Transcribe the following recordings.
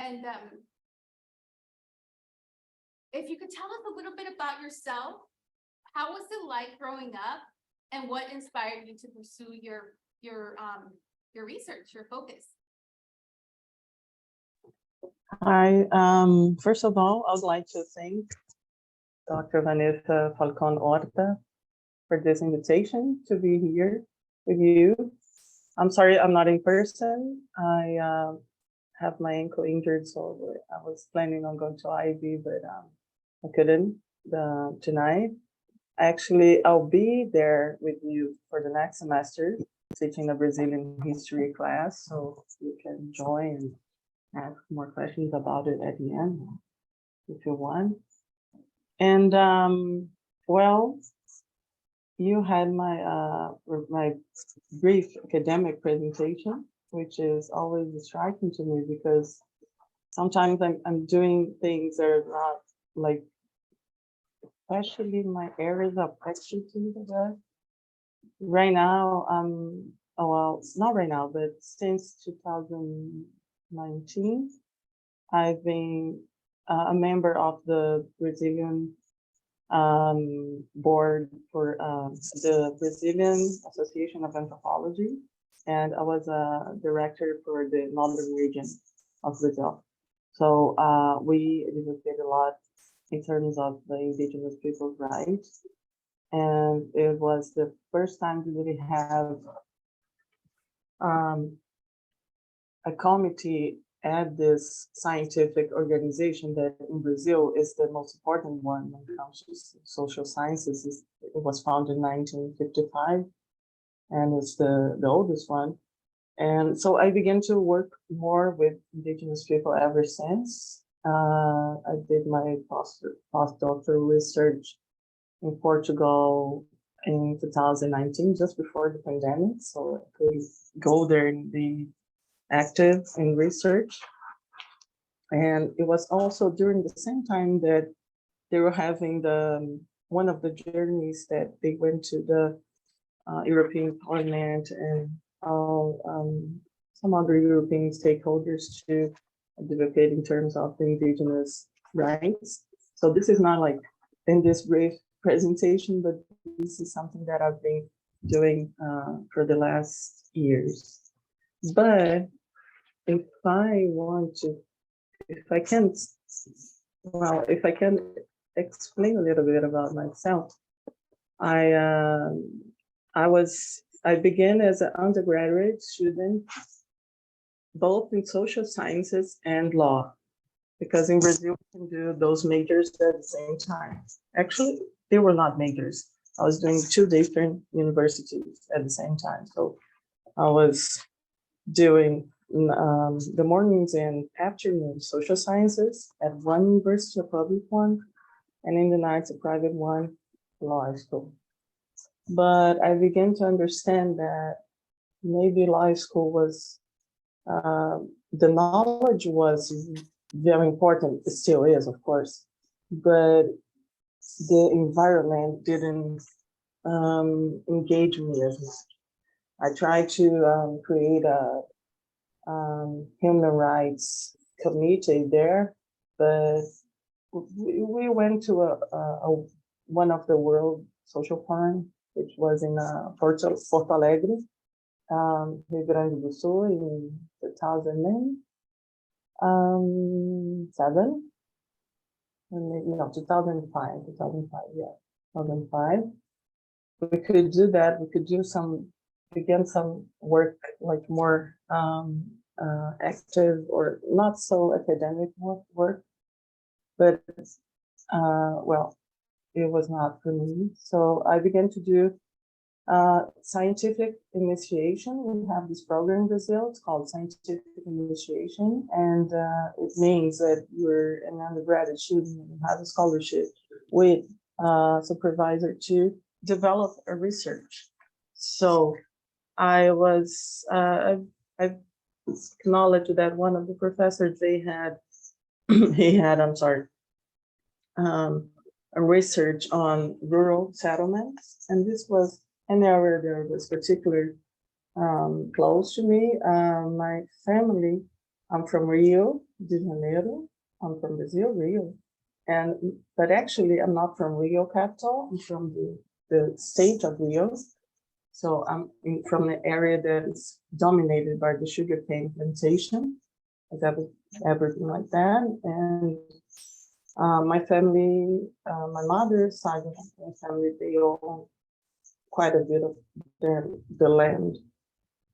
And if you could tell us a little bit about yourself, how was it like growing up, and what inspired you to pursue your research, your focus? Hi, first of all, I would like to thank Dr. Vanessa Falcon Horta for this invitation to be here with you. I'm sorry I'm not in person. I have my ankle injured, so I was planning on going to IB, but I couldn't tonight. Actually, I'll be there with you for the next semester, teaching a Brazilian history class, so you can join and ask more questions about it at the end if you want. And well, you had my brief academic presentation, which is always striking to me because sometimes I'm doing things that are not like, especially my areas of expertise. Right now, oh, well, not right now, but since 2019, I've been a member of the Brazilian board for the Brazilian Association of Anthropology, and I was a director for the northern region of Brazil. So we advocate a lot in terms of the indigenous people's rights, and it was the first time to really have a committee at this scientific organization that in Brazil is the most important one when it comes to social sciences. It was founded in 1955, and it's the oldest one. And so I began to work more with indigenous people ever since. I did my postdoctoral research in Portugal in 2019, just before the pandemic. So I could go there and be active in research. And it was also during the same time that they were having one of the journeys that they went to the European Parliament and some other European stakeholders to advocate in terms of the indigenous rights. So this is not like in this brief presentation, but this is something that I've been doing for the last years. But if I can explain a little bit about myself, I began as an undergraduate student, both in social sciences and law, because in Brazil we can do those majors at the same time. Actually, they were not majors. I was doing two different universities at the same time. So I was doing the mornings and afternoons social sciences at one university, a public one, and in the nights a private one, law school. But I began to understand that maybe law school was, the knowledge was very important, it still is, of course, but the environment didn't engage me as much. I tried to create a human rights committee there, but we went to one of the World Social Forum, which was in Porto Alegre, Rio Grande do Sul in 2007. No, 2005, yeah, 2005. We could do that. We could do begin some work like more active or not so academic work, but well, it was not for me. So I began to do scientific initiation. We have this program in Brazil, it's called scientific initiation, and it means that you're an undergraduate student and have a scholarship with a supervisor to develop a research. So I was, I acknowledge that one of the professors he had, a research on rural settlements, and this was an area that was particularly close to me. My family I'm from Rio de Janeiro. I'm from Brazil, Rio. But actually, I'm not from Rio capital. I'm from the state of Rio. So from the area that is dominated by the sugarcane plantation, everything like that. And my family, my mother's side of my family, they own quite a bit of the land,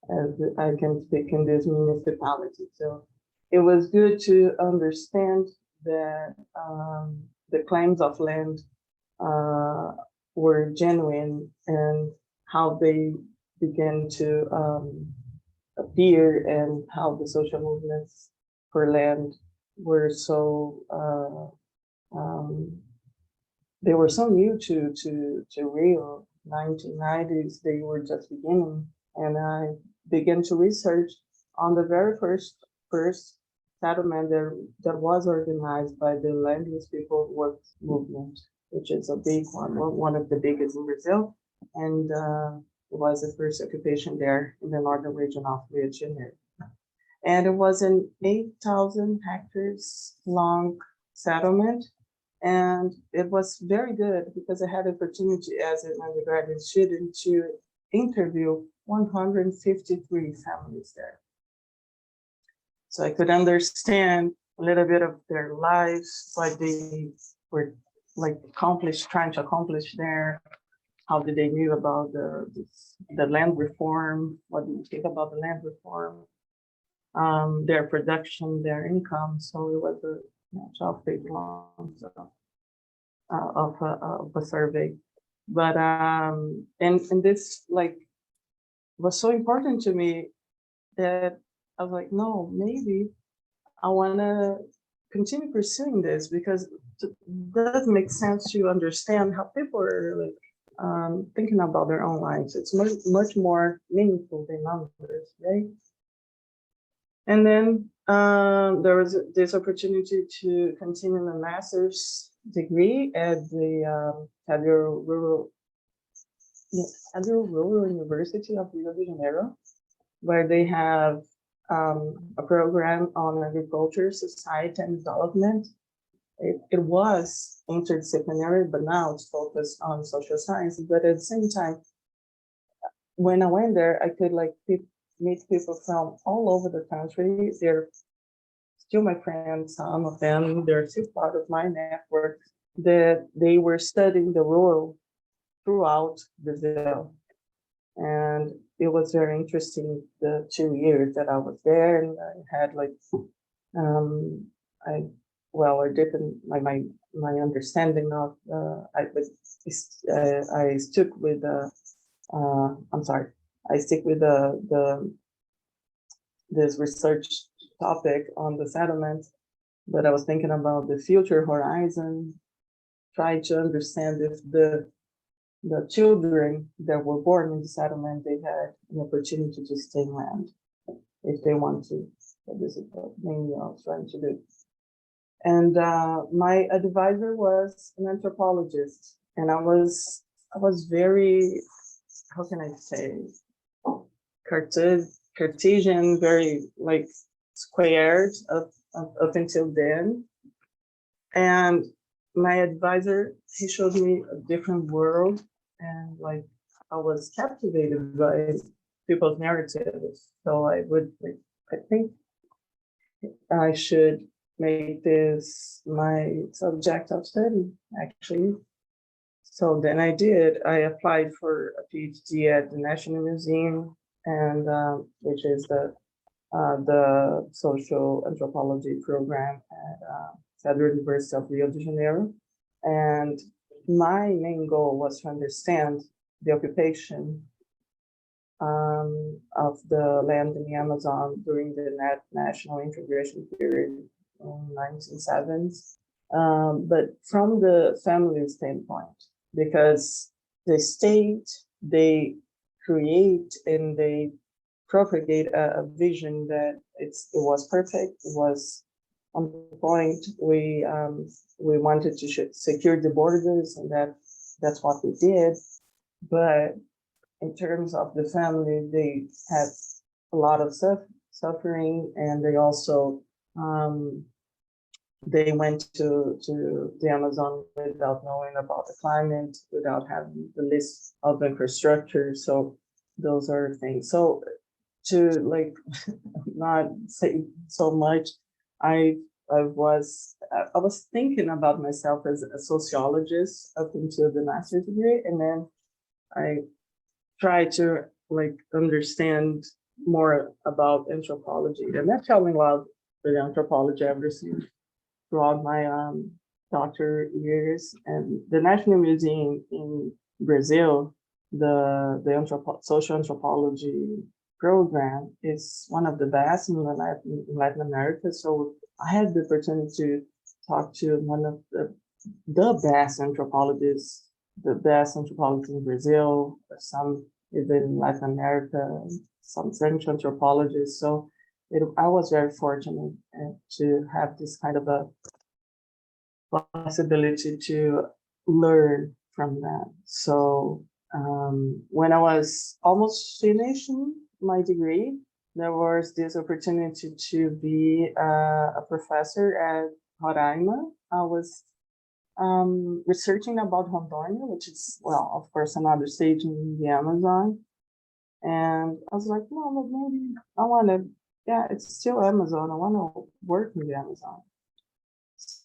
as I can speak in this municipality. So it was good to understand that the claims of land were genuine and how they began to appear and how the social movements for land were they were so new to Rio. 1990s, they were just beginning, and I began to research on the very first settlement that was organized by the Land Use People Works Movement, which is a big one of the biggest in Brazil, and it was the first occupation there in the northern region of Rio de Janeiro. And it was an 8,000 hectares long settlement. And it was very good because I had the opportunity as an undergraduate student to interview 153 families there. So I could understand a little bit of their lives, what they were like trying to accomplish there. How did they knew about the land reform? What do you think about the land reform? Their production, their income. So it was a 12-page long of a survey. But and this like was so important to me that I was like, no, maybe I want to continue pursuing this because it does make sense to understand how people are like thinking about their own lives. It's much more meaningful than numbers, right? And then there was this opportunity to continue my master's degree at the Federal Rural University of Rio de Janeiro, where they have a program on agriculture, society, and development. It was interdisciplinary, but now it's focused on social science. But at the same time, when I went there, I could like meet people from all over the country. They're still my friends, some of them, they're still part of my network, that they were studying the rural throughout Brazil. And it was very interesting the 2 years that I was there, and I had like I deepened my understanding of I stuck with I stick with this research topic on the settlement, but I was thinking about the future horizon, trying to understand if the children that were born in the settlement, they had an opportunity to stay in land if they want to. So this is what mainly I was trying to do. And my advisor was an anthropologist, and I was very, how can I say, Cartesian, very like squared up until then. And my advisor, he showed me a different world, and like I was captivated by people's narratives. So I think I should make this my subject of study, actually. So then I did. I applied for a PhD at the National Museum, and which is the social anthropology program at Federal University of Rio de Janeiro. And my main goal was to understand the occupation of the land in the Amazon during the national integration period in 1970s, but from the family standpoint, because the state, they create and they propagate a vision that it was perfect, it was on point. We wanted to secure the borders, and that's what we did. But in terms of the family, they had a lot of suffering, and they also they went to the Amazon without knowing about the climate, without having the list of infrastructure. So those are things. So to like not say so much, I was thinking about myself as a sociologist up until the master's degree, and then I tried to like understand more about anthropology, and that fell in love with anthropology I've received throughout my doctor years. And the National Museum in Brazil, the social anthropology program is one of the best in Latin America. So I had the opportunity to talk to one of the best anthropologists, in Brazil, some even in Latin America, some French anthropologists. So I was very fortunate to have this kind of a possibility to learn from that. So when I was almost finishing my degree, there was this opportunity to be a professor at Roraima. I was researching about Rondônia, which is, well, of course, another state in the Amazon. And I was like, no, but maybe I want to, yeah, it's still Amazon. I want to work in the Amazon.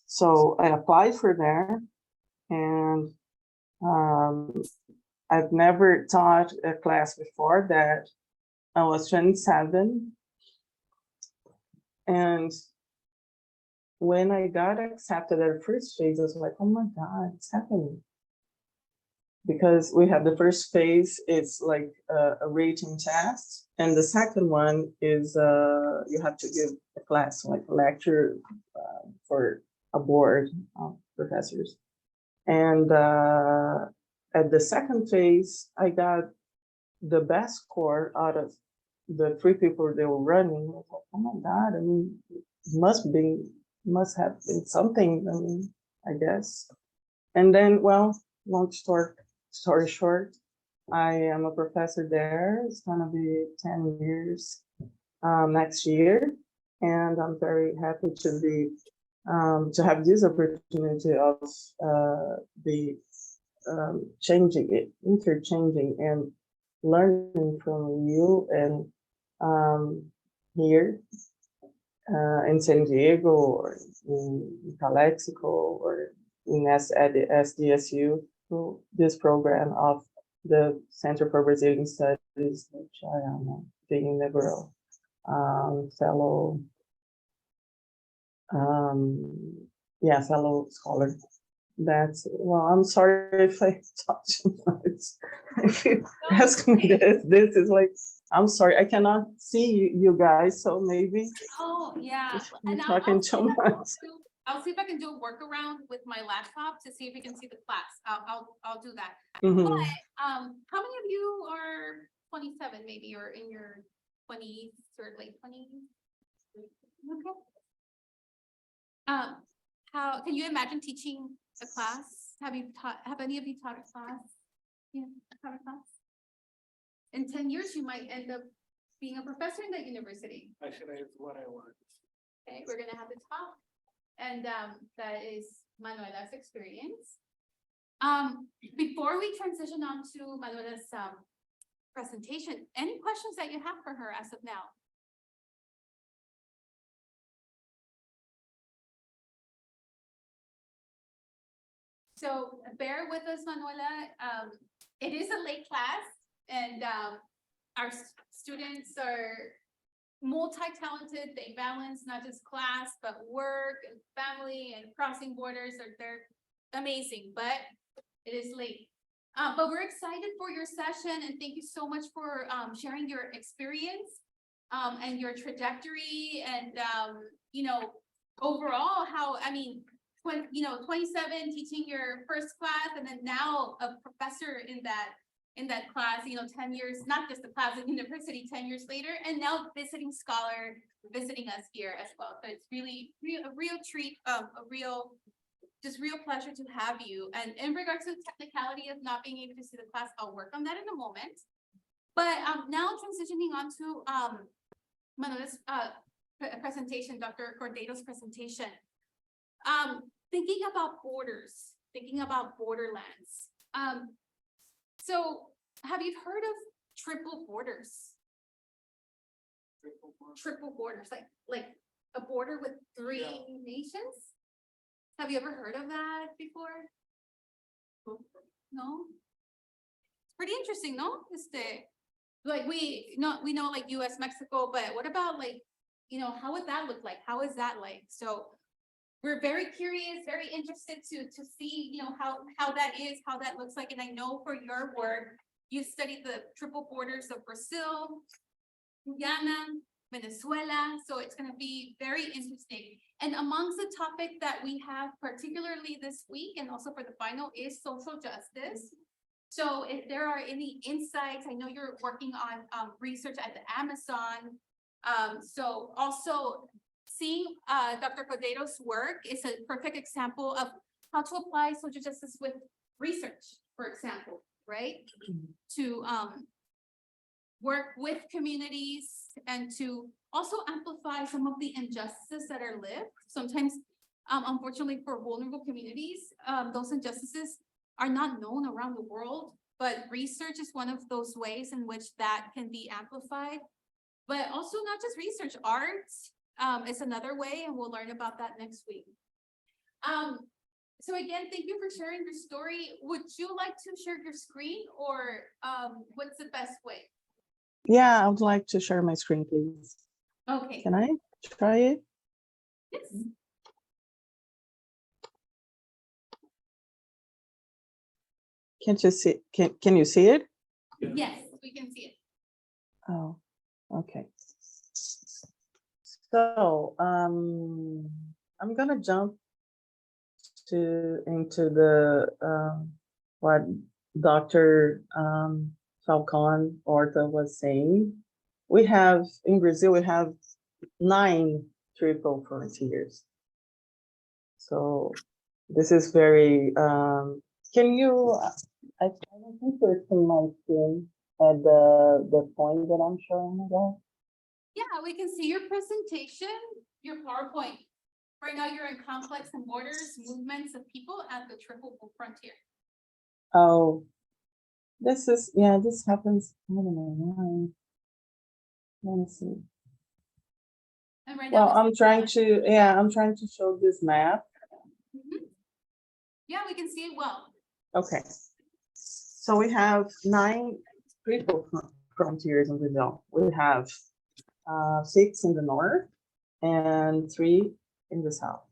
So I applied for there, and I've never taught a class before that. I was 27. And when I got accepted at the first phase, I was like, oh my God, it's happening. Because we have the first phase, it's like a rating test. And the second one is you have to give a class, like a lecture for a board of professors. And at the second phase, I got the best score out of the 3 people they were running. I was like, oh my God, I mean, it must have been something, I mean, I guess. And then, well, long story short, I am a professor there. It's gonna be 10 years next year. And I'm very happy to be to have this opportunity of the interchanging and learning from you and here in San Diego or in Calexico or in SDSU through this program of the Center for Brazilian Studies, which I am being liberal fellow fellow scholar. That's, well, I'm sorry if I talk too much. If you ask me this is like, I'm sorry, I cannot see you guys, so maybe. Oh, yeah. I'm And talking too much. I'll see if I can do a workaround with my laptop to see if we can see the class. I'll do that. Mhm. But how many of you are 27 maybe, or in your 20s or late 20s? Okay. How can you imagine teaching a class? Have any of you taught a class? Yeah, taught a class. In 10 years, you might end up being a professor in that university. Actually, it's what I want. Okay, we're gonna have to talk. And that is Manuela's experience. Before we transition on to Manuela's presentation, any questions that you have for her as of now? So bear with us, Manuela. It is a late class, and our students are multi-talented. They balance not just class, but work and family and crossing borders. They're amazing, but it is late. But we're excited for your session, and thank you so much for sharing your experience and your trajectory, and you know, overall how, I mean, 27 teaching your first class, and then now a professor in that class, 10 years, not just the class at university, 10 years later, and now visiting scholar visiting us here as well. So it's really a real treat, a real pleasure to have you. And in regards to the technicality of not being able to see the class, I'll work on that in a moment. But now transitioning on to Manuel's presentation, Dr. Cordato's presentation. Thinking about borders, thinking about borderlands. So have you heard of triple borders? Triple borders, like a border with three nations? Have you ever heard of that before? No? It's pretty interesting, no? Like we know like US, Mexico, but what about like, how would that look like? How is that like? So we're very curious, very interested to see, how that is, how that looks like. And I know for your work, you studied the triple borders of Brazil, Guyana, Venezuela. So it's going to be very interesting. And amongst the topic that we have particularly this week and also for the final is social justice. So if there are any insights, I know you're working on research at the Amazon. So also seeing Dr. Cordato's work is a perfect example of how to apply social justice with research, for example, right? To work with communities and to also amplify some of the injustices that are lived. Sometimes, unfortunately, for vulnerable communities, those injustices are not known around the world, but research is one of those ways in which that can be amplified. But also not just research, arts is another way, and we'll learn about that next week. So again, thank you for sharing your story. Would you like to share your screen or what's the best way? Yeah, I would like to share my screen, please. Okay. Can I try it? Yes. Can't you see? Can you see it? Yes, we can see it. Oh, okay. So I'm gonna jump into the what Dr. Falcon Horta was saying. We have in Brazil, we have 9 triple frontiers. So this is very can you I don't think there's in my screen at the point that I'm showing about. Yeah, we can see your presentation, your PowerPoint. Right now you're in complex and borders, movements of people at the triple frontier. Oh, this is, yeah, this happens. I don't know why. Let me see. And right Well, now I'm trying to show this map. Yeah, we can see it well. Okay. So we have 9 triple frontiers in Brazil. We have 6 in the north and 3 in the south.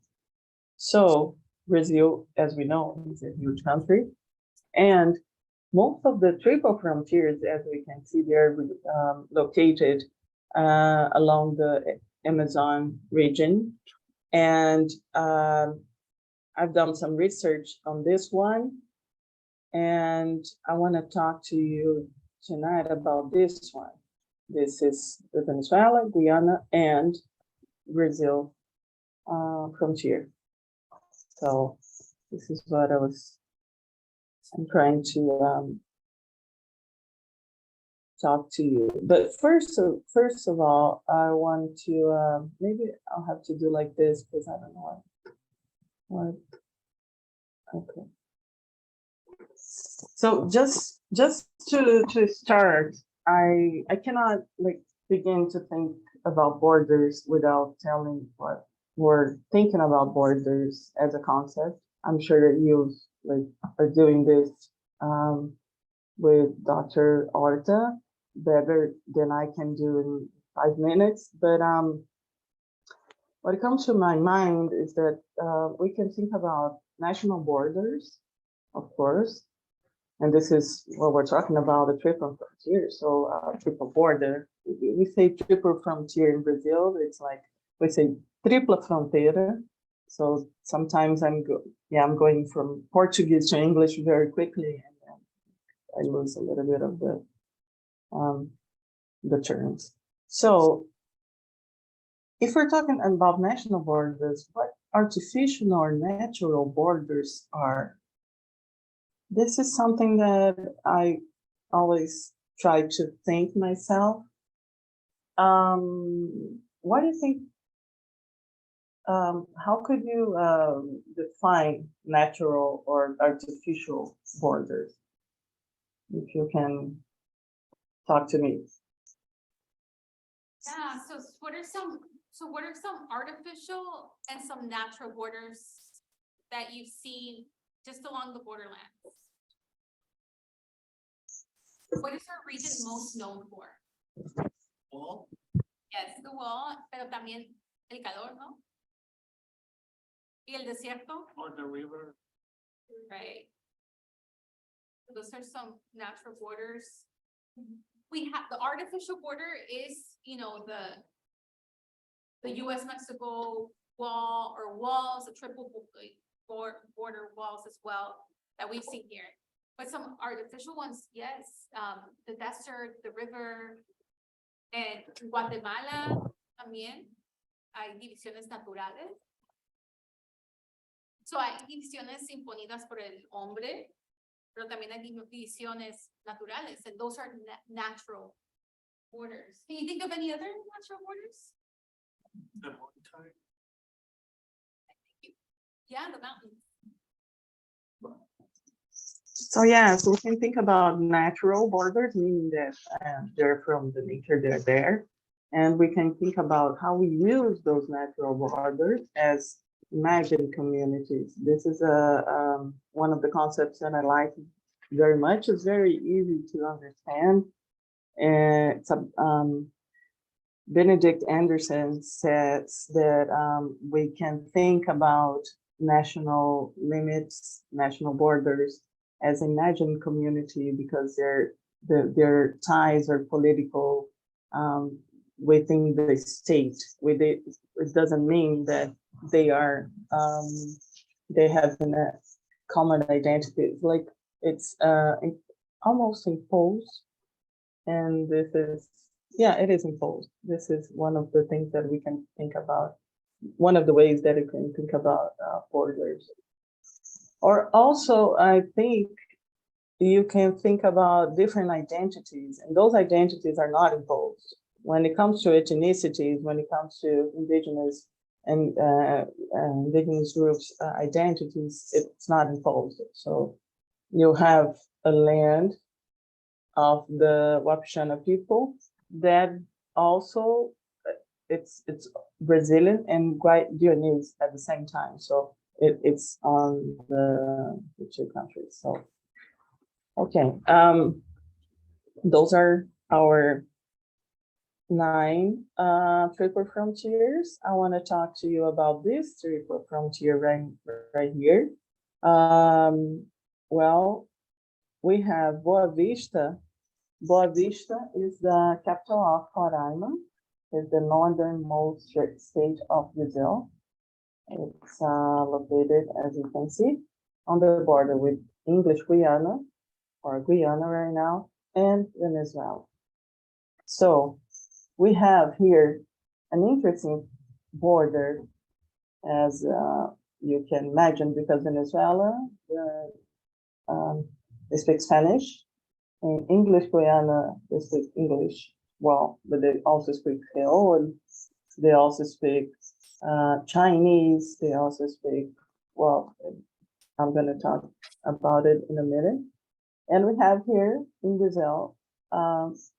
So Brazil, as we know, is a huge country, and most of the triple frontiers, as we can see, they're located along the Amazon region. And I've done some research on this one, and I want to talk to you tonight about this one. This is the Venezuela, Guyana, and Brazil frontier. So this is what I'm trying to talk to you. But first of all, I want to maybe I'll have to do like this because I don't know what. Okay. So just to start, I cannot like begin to think about borders without telling what we're thinking about borders as a concept. I'm sure that you like are doing this with Dr. Horta better than I can do in 5 minutes. But what comes to my mind is that we can think about national borders, of course, and this is what we're talking about, the triple frontier. So triple border, we say triple frontier in Brazil, it's like, we say tripla fronteira. So sometimes I'm going from Portuguese to English very quickly, and I lose a little bit of the terms. So if we're talking about national borders, what artificial or natural borders are? This is something that I always try to think myself. what do you think? How could you define natural or artificial borders? If you can talk to me. Yeah, so what are some artificial and some natural borders that you've seen just along the borderlands? What is our region most known for? Wall Yes, the wall, pero también el calor, ¿no? Y el desierto, or the river. right? Those are some natural borders. We have, the artificial border is, you know, the US-Mexico wall or walls, the triple border walls as well that we've seen here. But some artificial ones, yes, the desert, the river, and Guatemala también hay divisiones naturales. So hay divisiones imponidas por el hombre, pero también hay divisiones naturales, and those are natural borders. Can you think of any other natural borders? The mountain. Yeah, the mountains. So yeah, so we can think about natural borders, meaning that they're from the nature, they're there. And we can think about how we use those natural borders as imagined communities. This is one of the concepts that I like very much. It's very easy to understand. And it's Benedict Anderson says that we can think about national limits, national borders as imagined community because their ties are political within the state. It doesn't mean that they are they have a common identity. It's like it's almost imposed, and this is it is imposed. This is one of the things that we can think about. One of the ways that you can think about borders. Or also, I think you can think about different identities, and those identities are not imposed. When it comes to ethnicities, when it comes to indigenous and indigenous groups' identities, it's not imposed. So you have a land of the Wapishana people that also it's Brazilian and Guyanese at the same time. So it's on the two countries. So, okay. Those are our 9 triple frontiers. I want to talk to you about this triple frontier right here. Well, we have Boa Vista. Boa Vista is the capital of Roraima. It's the northernmost state of Brazil. It's located, as you can see, on the border with English Guyana, or Guyana right now, and Venezuela. So we have here an interesting border, as you can imagine, because Venezuela they speak Spanish, and English Guyana they speak English. Well, but they also speak Creole, they also speak Chinese, they also speak, well, I'm going to talk about it in a minute. And we have here in Brazil,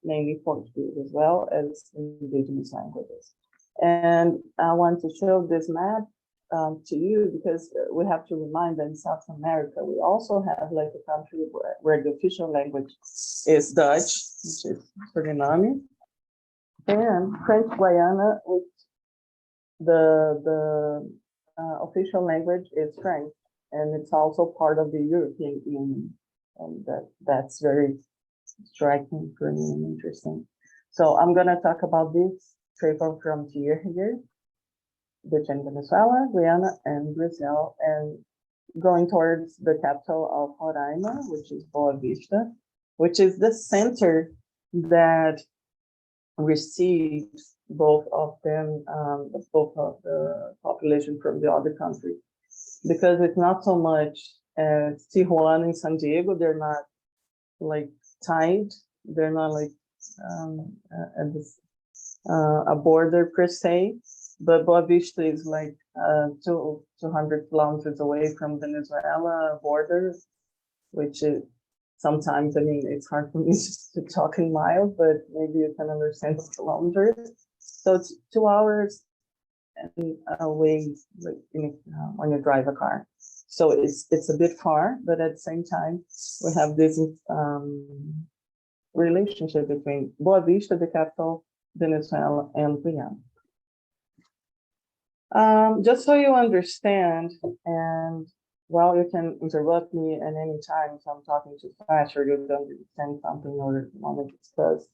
mainly Portuguese as well as indigenous languages. And I want to show this map to you because we have to remind that in South America, we also have like a country where the official language is Dutch, which is Suriname, and French Guiana, which the official language is French, and it's also part of the European Union, and that's very striking for me and interesting. So I'm gonna talk about this triple frontier here between Venezuela, Guyana, and Brazil, and going towards the capital of Roraima, which is Boa Vista, which is the center that receives both of them, both of the population from the other country, because it's not so much Tijuana and San Diego. They're not like tied. They're not like at the a border per se, but Boa Vista is like 200 kilometers away from Venezuela border, which is sometimes, I mean, it's hard for me to talk in miles, but maybe you can understand kilometers. So it's 2 hours and away, like, when you drive a car. So it's a bit far, but at the same time, we have this relationship between Boa Vista, the capital, Venezuela, and Guyana. Just so you understand, and well, you can interrupt me at any time if I'm talking too fast or you don't understand something or want to discuss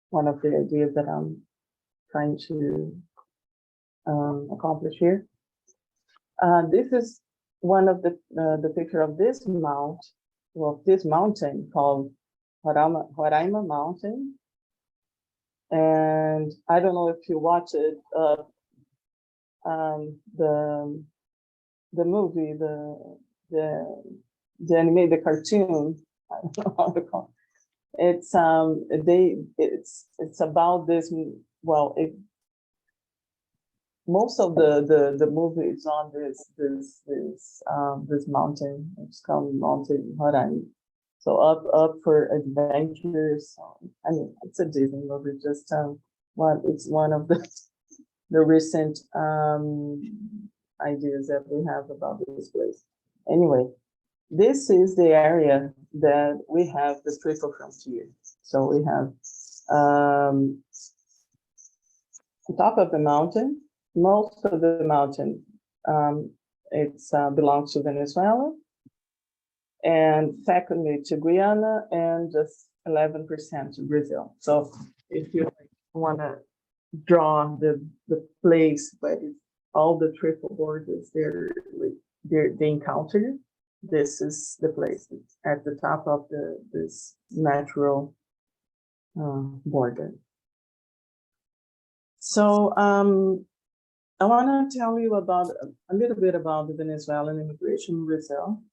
one of the ideas that I'm trying to accomplish here. This is one of the picture of this mountain called Roraima Mountain. And I don't know if you watch it, the movie, the animated cartoon, I don't know how to call it. It's about this, well, most of the movie is on this mountain. It's called Mountain Roraima. So up for adventures. I mean, it's a Disney movie. Just it's one of the recent ideas that we have about this place. Anyway, this is the area that we have the triple frontier. So we have on top of the mountain, most of the mountain, it's belongs to Venezuela, and secondly to Guyana, and just 11% to Brazil. So if you want to draw the place where all the triple borders they encounter, this is the place at the top of this natural border. So I want to tell you about a little bit about the Venezuelan immigration in Brazil.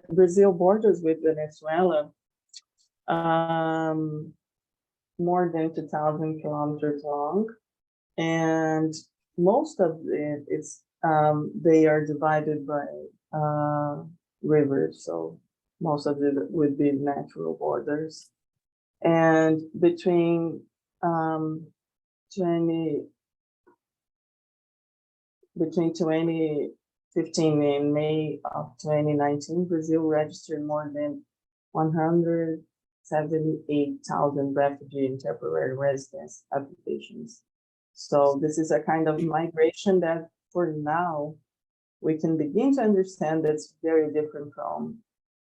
Brazil borders with Venezuela more than 2,000 kilometers long, and most of it is they are divided by rivers, so most of it would be natural borders. And between 2015 and May of 2019, Brazil registered more than 178,000 refugee and temporary residence applications. So this is a kind of migration that for now, we can begin to understand that's very different from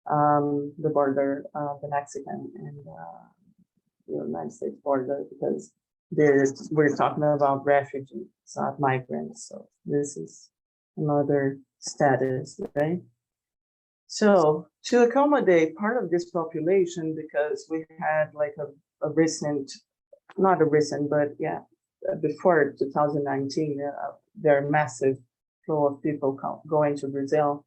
the border, the Mexican and the United States border, because we're talking about refugees, not migrants. So this is another status, right? So to accommodate part of this population, because we had like a recent, not a recent, but yeah, before 2019, there are massive flow of people going to Brazil.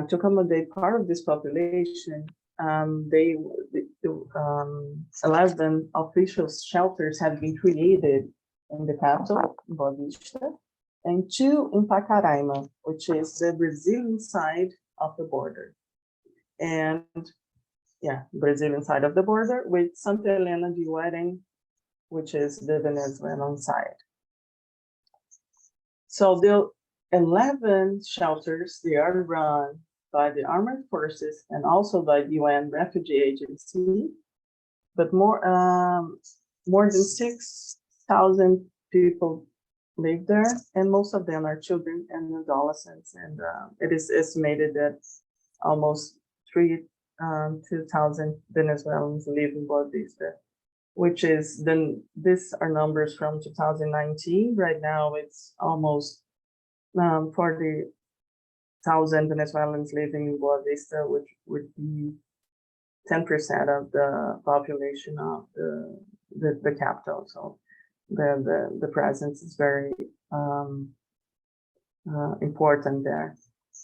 To accommodate part of this population, 11 official shelters have been created in the capital, Boa Vista, and 2 in Pacaraima, which is the Brazilian side of the border. And yeah, Brazilian side of the border, with Santa Helena de Guarém, which is the Venezuelan side. So the 11 shelters, they are run by the armed forces and also by the UN Refugee Agency, but more than 6,000 people live there, and most of them are children and adolescents. And it is estimated that almost 2,000 Venezuelans live in Boa Vista, which is these are numbers from 2019. Right now, it's almost 40,000 Venezuelans living in Boa Vista, which would be 10% of the population of the capital. So the presence is very important there.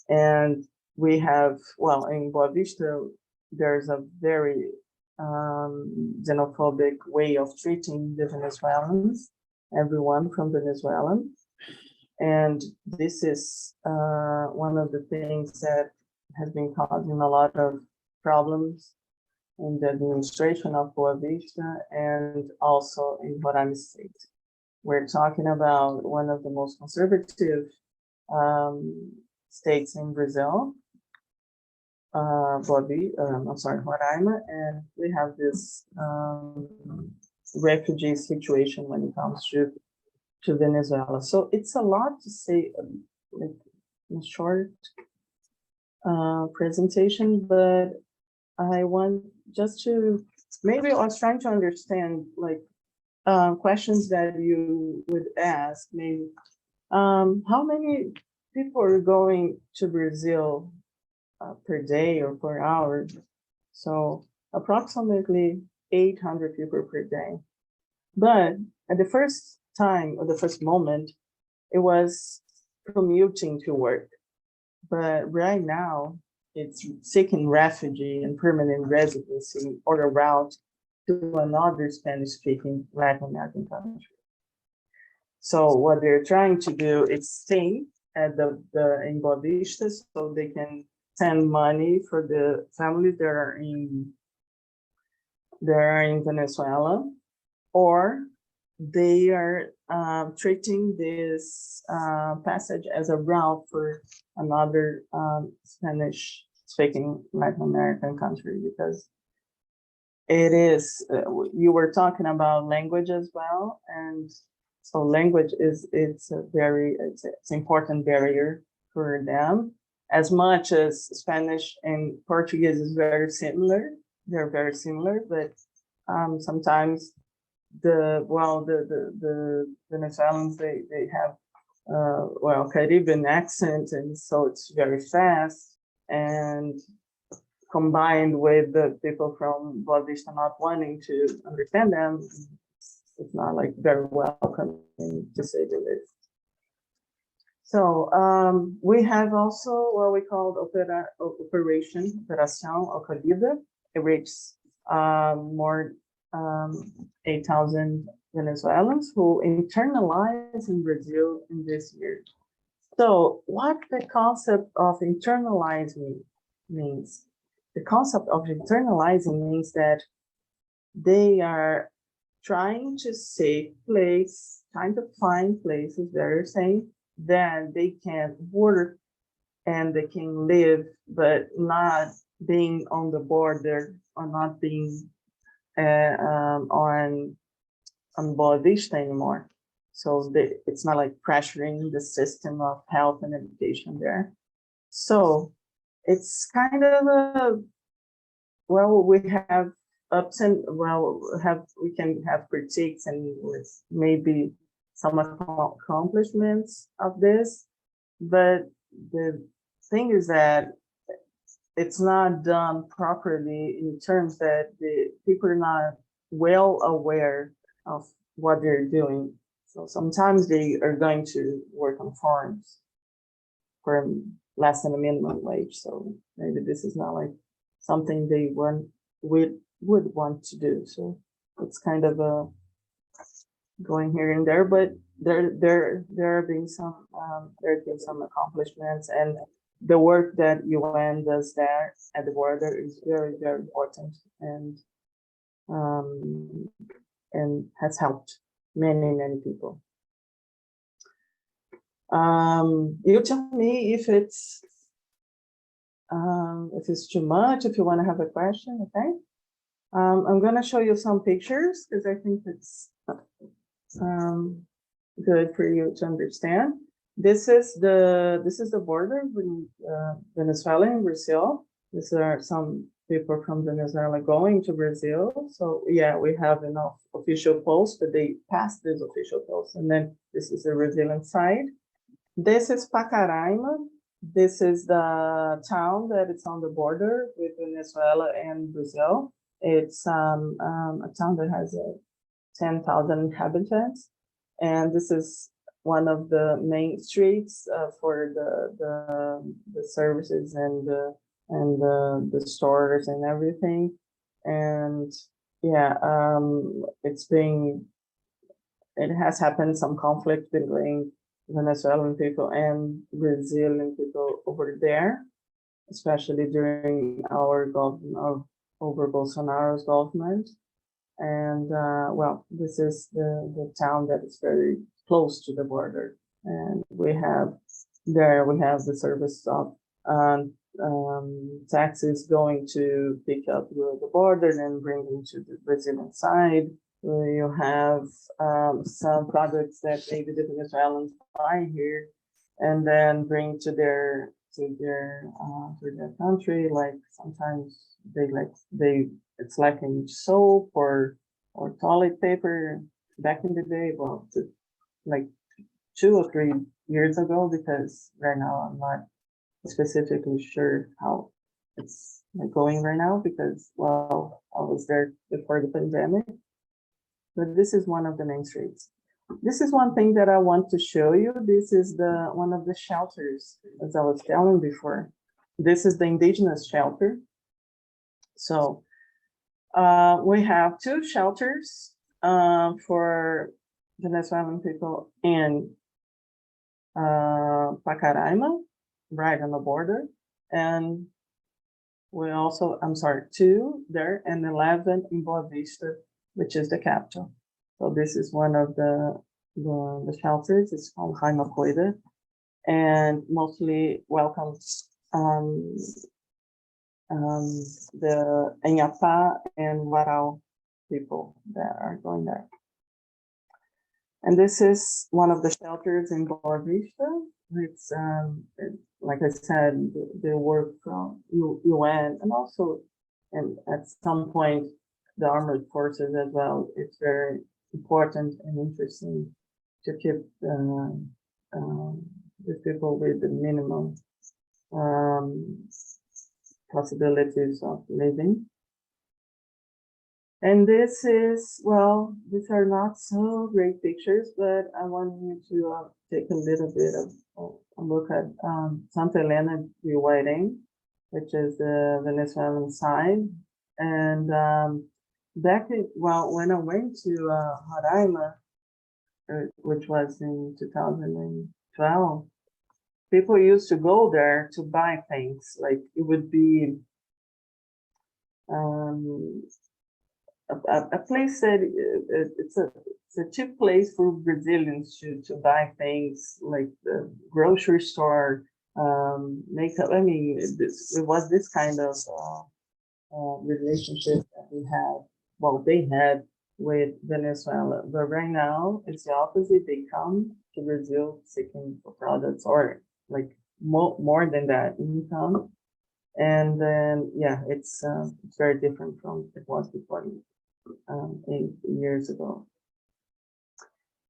And we have, well, in Boa Vista, there's a very xenophobic way of treating the Venezuelans, everyone from Venezuela. And this is one of the things that has been causing a lot of problems in the administration of Boa Vista and also in Roraima State. We're talking about one of the most conservative states in Brazil, Roraima, and we have this refugee situation when it comes to Venezuela. So it's a lot to say, like in a short presentation, but I want just to, maybe I was trying to understand like questions that you would ask, maybe how many people are going to Brazil per day or per hour? So approximately 800 people per day. But at the first time, or the first moment, it was commuting to work. But right now, it's seeking refugee and permanent residency or a route to another Spanish-speaking Latin American country. So what they're trying to do is stay at the in Boa Vista so they can send money for the families that are in Venezuela, or they are treating this passage as a route for another Spanish-speaking Latin American country, because it is, you were talking about language as well, and so language it's an important barrier for them, as much as Spanish and Portuguese is very similar. They're very similar, but sometimes the Venezuelans, they have Caribbean accent, and so it's very fast, and combined with the people from Boa Vista not wanting to understand them, it's not like very welcoming, to say the least. So we have also what we call Operação Acolhida. It reaches more 8,000 Venezuelans who internalize in Brazil in this year. So what the concept of internalizing means? The concept of internalizing means that they are trying to trying to find places that are safe, that they can work and they can live, but not being on the border or not being on Boa Vista anymore. So it's not like pressuring the system of health and education there. So it's kind of we have ups and we can have critiques and with maybe some accomplishments of this, but the thing is that it's not done properly in terms that the people are not well aware of what they're doing. So sometimes they are going to work on farms for less than a minimum wage. So maybe this is not like something they would want to do. So it's kind of going here and there, but there have been some accomplishments, and the work that UN does there at the border is very, very important, and has helped many people. You tell me if it's too much, if you want to have a question, okay? I'm gonna show you some pictures because I think it's good for you to understand. This is the border between Venezuela and Brazil. These are some people from Venezuela going to Brazil. So yeah, we have enough official posts, but they passed this official post. And then this is the Brazilian side. This is Pacaraima. This is the town that it's on the border with Venezuela and Brazil. It's a town that has 10,000 inhabitants, and this is one of the main streets for the services and the stores and everything. And yeah, it has happened some conflict between Venezuelan people and Brazilian people over there, especially during our government over Bolsonaro's government. And well, this is the town that is very close to the border. And we have the service of taxis going to pick up the border and bring them to the Brazilian side. You have some products that maybe the Venezuelans buy here and then bring to their country. Like sometimes it's lacking soap or toilet paper. Back in the day, well, like 2 or 3 years ago, because right now I'm not specifically sure how it's like going right now, because well, I was there before the pandemic. But this is one of the main streets. This is one thing that I want to show you. This is one of the shelters, as I was telling before. This is the indigenous shelter. So we have 2 shelters for Venezuelan people in Pacaraima, right on the border. And we also, I'm sorry, 2 there and 11 in Boa Vista, which is the capital. So this is one of the shelters. It's called Jaima Cuida, and mostly welcomes the Enyapa and Warao people that are going there. And this is one of the shelters in Boa Vista. It's like I said, they work from UN and also, and at some point, the armored forces as well. It's very important and interesting to keep the people with the minimum possibilities of living. And this is, well, these are not so great pictures, but I want you to take a little bit of a look at Santa Elena de Guairim, which is the Venezuelan side. And when I went to Roraima, which was in 2012, people used to go there to buy things. Like it would be a place that it's a cheap place for Brazilians to buy things, like the grocery store, makeup. I mean, it was this kind of relationship that we had. Well, they had with Venezuela, but right now it's the opposite. They come to Brazil seeking for products, or like more than that income. And then, yeah, it's very different from it was before 8 years ago.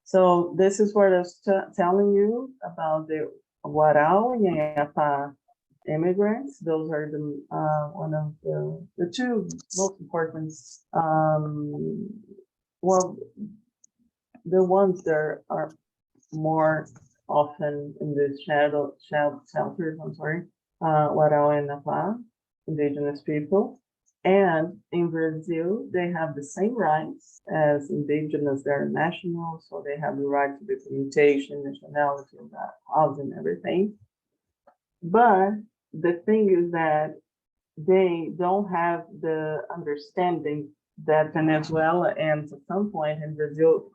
So this is what I was telling you about the Warao and Yapa immigrants. Those are the one of the 2 most important. Well, the ones that are more often in the shelters. I'm sorry, Warao and Yapa, indigenous people. And in Brazil, they have the same rights as indigenous. They're national, so they have the right to documentation, nationality, housing, everything. But the thing is that they don't have the understanding that Venezuela ends at some point and Brazil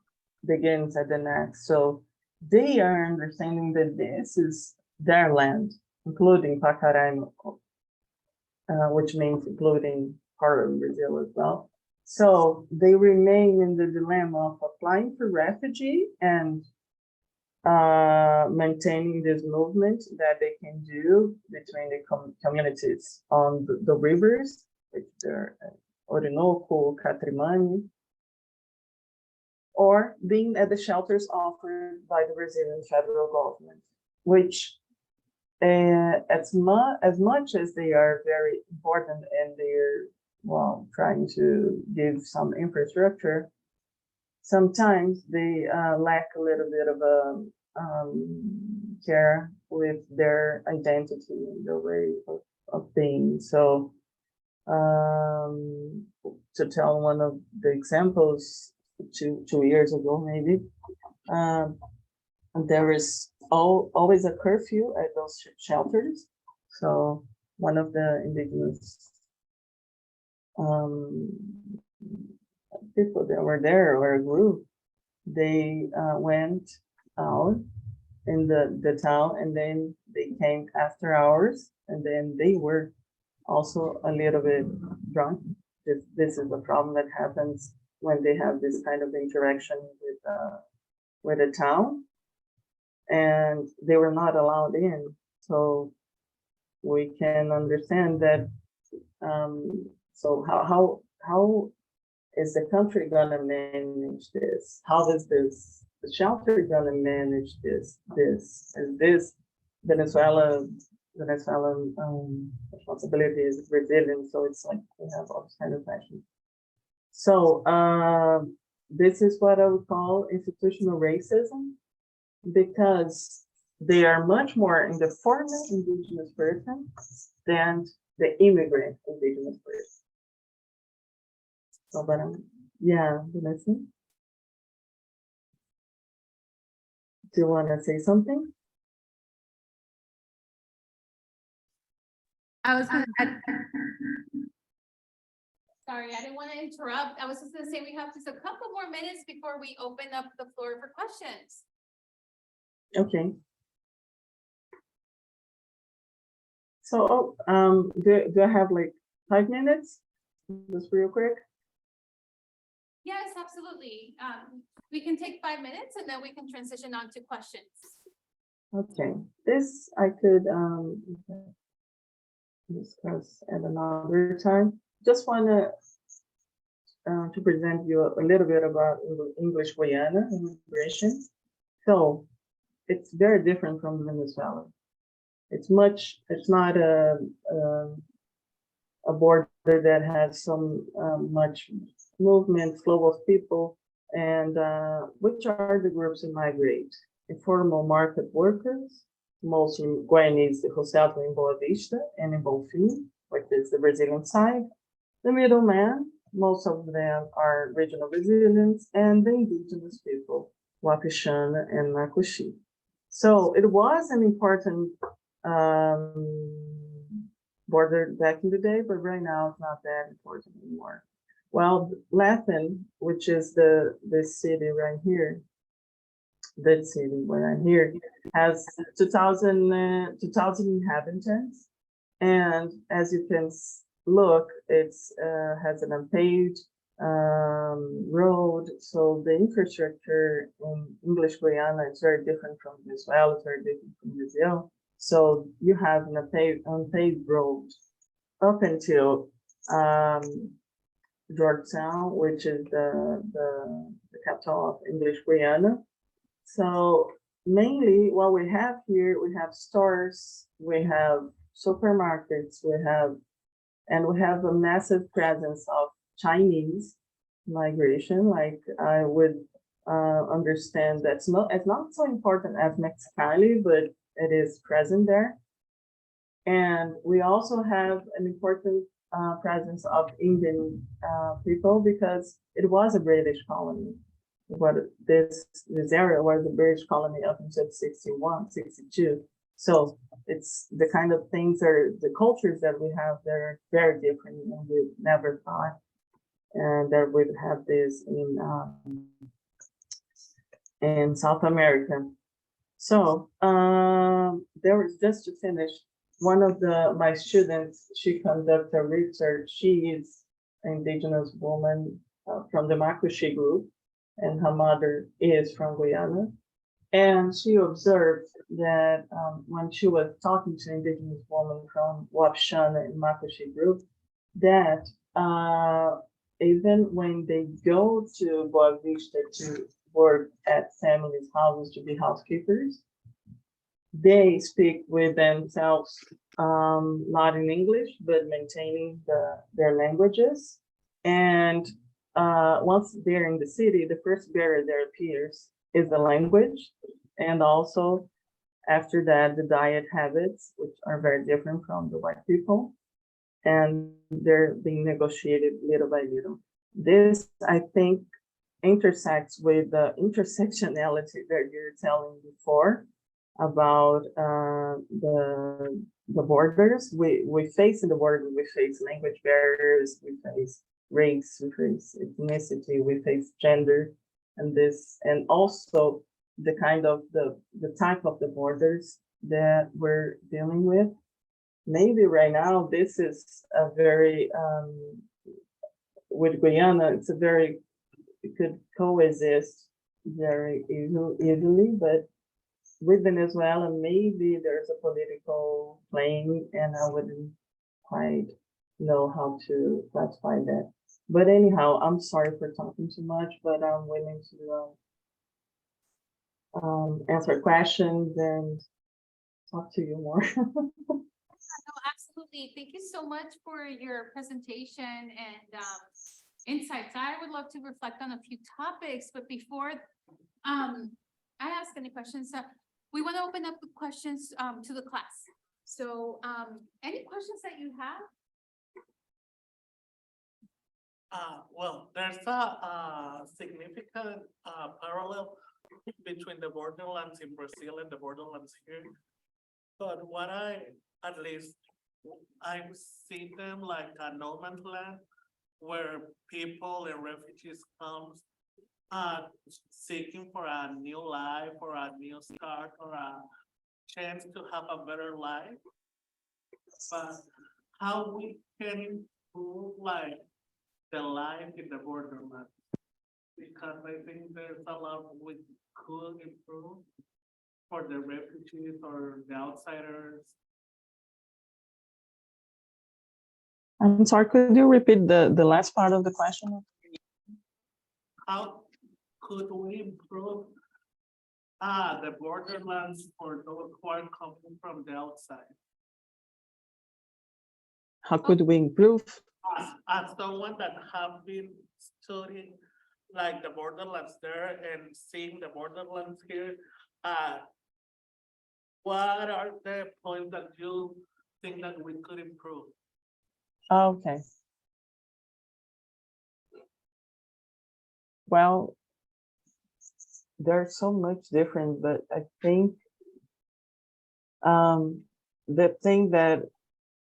begins at the next. So they are understanding that this is their land, including Pacaraima, which means including part of Brazil as well. So they remain in the dilemma of applying for refugee and maintaining this movement that they can do between the communities on the rivers, which are Orinoco, Catrimani, or being at the shelters offered by the Brazilian federal government, which as much as they are very important and they're, well, trying to give some infrastructure, sometimes they lack a little bit of care with their identity and their way of being. So Um, to tell one of the examples, 2 years ago, maybe, um, there is always a curfew at those shelters. So one of the indigenous um, people that were there, or a group, they went out in the town, and then they came after hours, and then they were also a little bit drunk. This is a problem that happens when they have this kind of interaction with the town, and they were not allowed in. So we can understand that. So how is the country gonna manage this? How is the shelter gonna manage this? Is this Venezuelan responsibility is Brazilian, so it's like we have all this kind of questions. So this is what I would call institutional racism, because they are much more in the former indigenous person than the immigrant indigenous person. So, but yeah, Vanessa, do you want to say something? I was gonna add. Sorry, I didn't want to interrupt. I was just gonna say we have just a couple more minutes before we open up the floor for questions. Okay. So, do I have like 5 minutes? Just real quick. Yes, absolutely. We can take 5 minutes and then we can transition on to questions. Okay, this I could discuss at another time. Just want to present you a little bit about English Guyana immigration. So it's very different from Venezuela. It's not a border that has so much movement, flow of people, and which are the groups that migrate? Informal market workers, mostly Guyanese who settle in Boa Vista and in Bonfim, which is the Brazilian side. The middleman, most of them are regional Brazilians, and the indigenous people, Wapixana and Macuxi. So it was an important border back in the day, but right now it's not that important anymore. Well, Latin, which is this city right here, that city right here, has 2,000 inhabitants, and as you can look, it's has an unpaved road. So the infrastructure in English Guyana is very different from Venezuela, it's very different from Brazil. So you have an unpaved road up until Georgetown, which is the capital of English Guyana. So mainly what we have here, we have stores, we have supermarkets, we have a massive presence of Chinese migration. Like I would understand that's it's not so important as Mexicali, but it is present there. And we also have an important presence of Indian people, because it was a British colony. But this area was a British colony up until 61, 62. So it's the kind of things, or the cultures that we have, they're very different, and we never thought and that we'd have this in South America. So there was, just to finish, one of my students, she conducted research. She is an indigenous woman from the Macuxi group, and her mother is from Guyana. And she observed that when she was talking to indigenous women from Wapixana and Macuxi group, that even when they go to Boa Vista to work at families' houses to be housekeepers, they speak with themselves, not in English, but maintaining their languages. And once they're in the city, the first barrier that appears is the language. And also after that, the diet habits, which are very different from the white people. and they're being negotiated little by little. This, I think, intersects with the intersectionality that you're telling before about the borders. We face in the border, we face language barriers, we face race, we face ethnicity, we face gender, and this, and also the kind of the type of the borders that we're dealing with. Maybe right now this is a very with Guyana, it's a very, it could coexist very easily, but with Venezuela, maybe there's a political playing, and I wouldn't quite know how to classify that. But anyhow, I'm sorry for talking too much, but I'm willing to answer questions and talk to you more. No, absolutely. Thank you so much for your presentation and insights. I would love to reflect on a few topics, but before I ask any questions, we want to open up the questions to the class. So any questions that you have? Well, there's a significant parallel between the borderlands in Brazil and the borderlands here. But what at least, I've seen them like a no man's land where people and refugees come seeking for a new life or a new start or a chance to have a better life. But how we can improve like the life in the borderlands? Because I think there's a lot we could improve for the refugees or the outsiders. I'm sorry, could you repeat the last part of the question? How could we improve the borderlands for those who are coming from the outside? How could we improve? As someone that have been studying like the borderlands there and seeing the borderlands here, what are the points that you think that we could improve? Okay. Well, there's so much different, but I think the thing that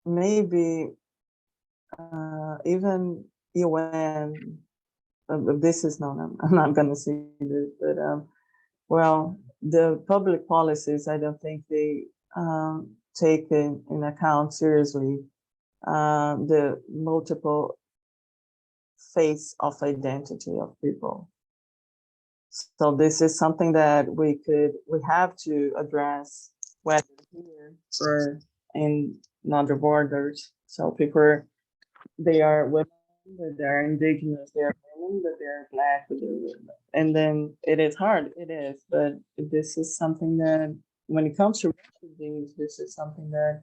maybe even UN, this is not, I'm not going to say this, but well, the public policies, I don't think they take in account seriously the multiple face of identity of people. So this is something that we have to address, whether here or in other borders. So people, they are women, they are indigenous, they are women, but they are Black, but they're women. And then it is hard, it is, but this is something that when it comes to refugees, this is something that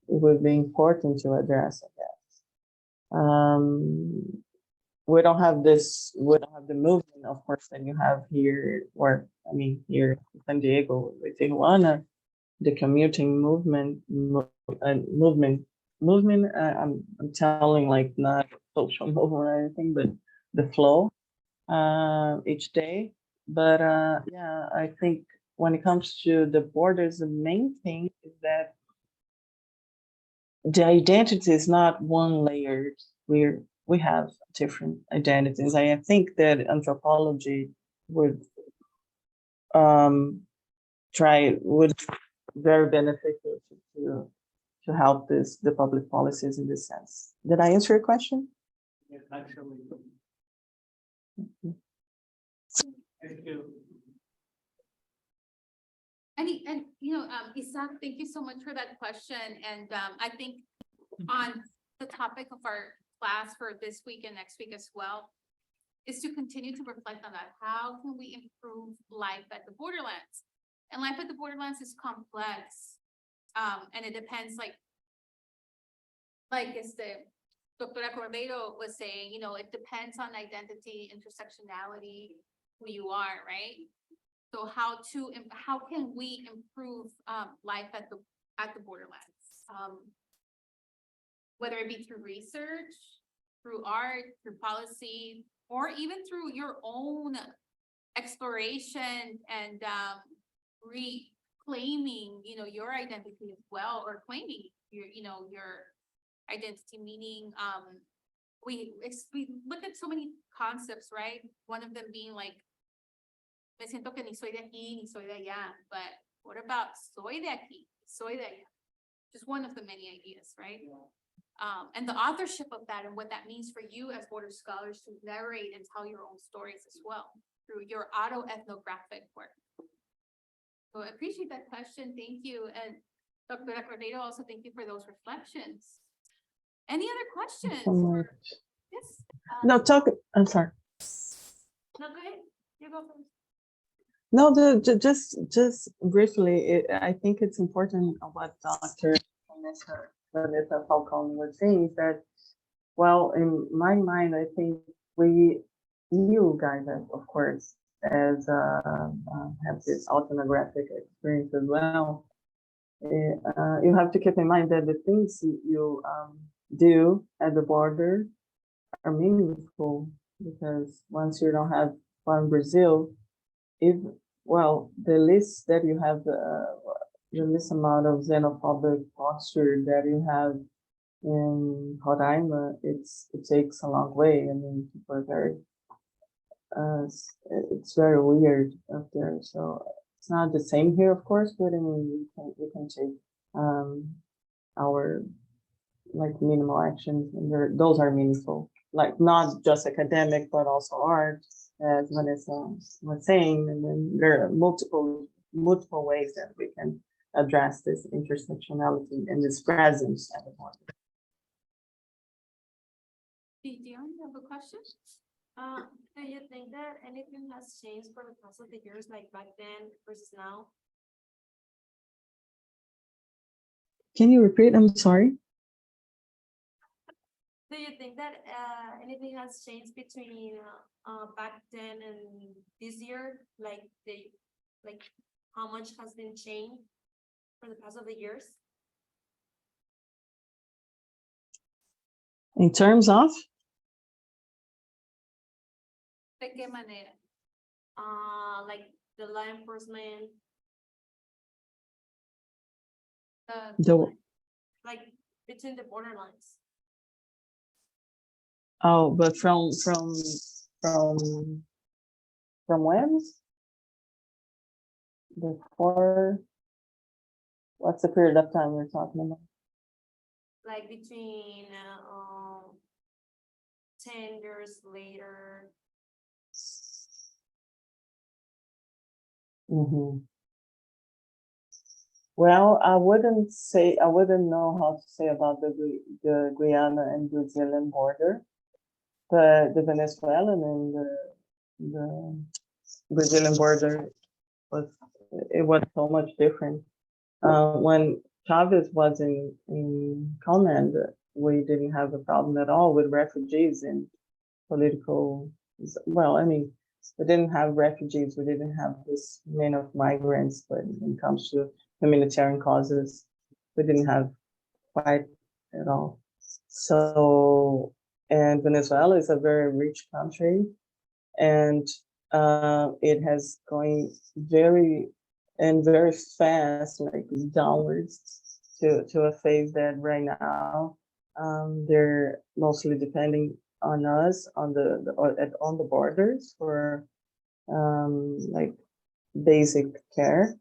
it would be important to address, I guess. We don't have the movement, of course, that you have here, or I mean, here in San Diego with Tijuana, the commuting movement, I'm telling like not social movement or anything, but the flow each day. But yeah, I think when it comes to the borders, the main thing is that the identity is not one layered. We have different identities. I think that anthropology would would very beneficial to help the public policies in this sense. Did I answer your question? Yes, actually. Thank you. And Isaac, thank you so much for that question. And I think on the topic of our class for this week and next week as well, is to continue to reflect on that. How can we improve life at the borderlands? And life at the borderlands is complex. And it depends, like as the Doctora Cordeiro was saying, it depends on identity, intersectionality, who you are, right? So how can we improve life at the borderlands? whether it be through research, through art, through policy, or even through your own exploration and reclaiming, your identity as well, or claiming your identity, meaning we look at so many concepts, right? One of them being like, me siento que ni soy de aquí, ni soy de allá, but what about soy de aquí, soy de allá? Just one of the many ideas, right? And the authorship of that and what that means for you as border scholars to narrate and tell your own stories as well through your autoethnographic work. So I appreciate that question. Thank you. And Dr. Cordero, also thank you for those reflections. Any other questions? So much. Yes. No, I'm sorry. No, go ahead. You go first. No, just briefly, I think it's important what Dr. Vanessa Falcone was saying, is that, well, in my mind, I think you guys, of course, as have this autoethnographic experience as well. You have to keep in mind that the things you do at the border are meaningful, because once you don't have one Brazil, the list that you have, the least amount of xenophobic posture that you have in Roraima, it takes a long way. I mean, people are very, it's very weird up there. So it's not the same here, of course, but I mean, we can take our like minimal actions, and those are meaningful. Like not just academic, but also art, as Vanessa was saying, and then there are multiple ways that we can address this intersectionality and this presence at the border. Dion, you have a question? Do you think that anything has changed for the past of the years, like back then versus now? Can you repeat? I'm sorry. Do you think that anything has changed between back then and this year? Like how much has been changed for the past of the years? In terms of? ¿De qué manera? Like the law enforcement, like between the borderlines. Oh, but from when? Before, what's the period of time we're talking about? Like between 10 years later. Mm-hmm. Well, I wouldn't know how to say about the Guyana and Brazilian border, but the Venezuelan and the Brazilian border was so much different. When Chavez was in command, we didn't have a problem at all with refugees and political. Well, I mean, we didn't have refugees. We didn't have this many of migrants, but when it comes to humanitarian causes, we didn't have quite at all. So, and Venezuela is a very rich country, and it has going very fast, like downwards to a phase that right now they're mostly depending on us on the borders for like basic care.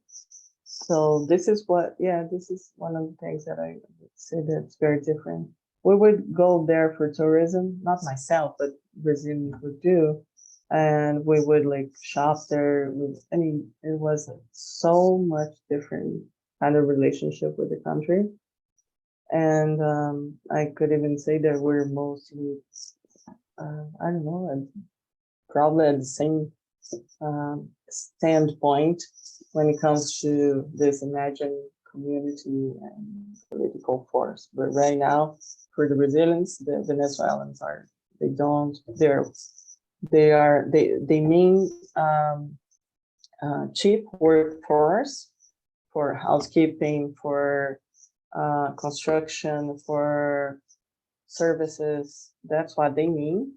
So this is one of the things that I would say that's very different. We would go there for tourism, not myself, but Brazilians would do. And we would like shop there. I mean, it was so much different kind of relationship with the country. And I could even say that we're mostly, I don't know, probably at the same standpoint when it comes to this imagined community and political force. But right now, for the Brazilians, the Venezuelans they mean cheap workforce for housekeeping, for construction, for services, that's what they mean.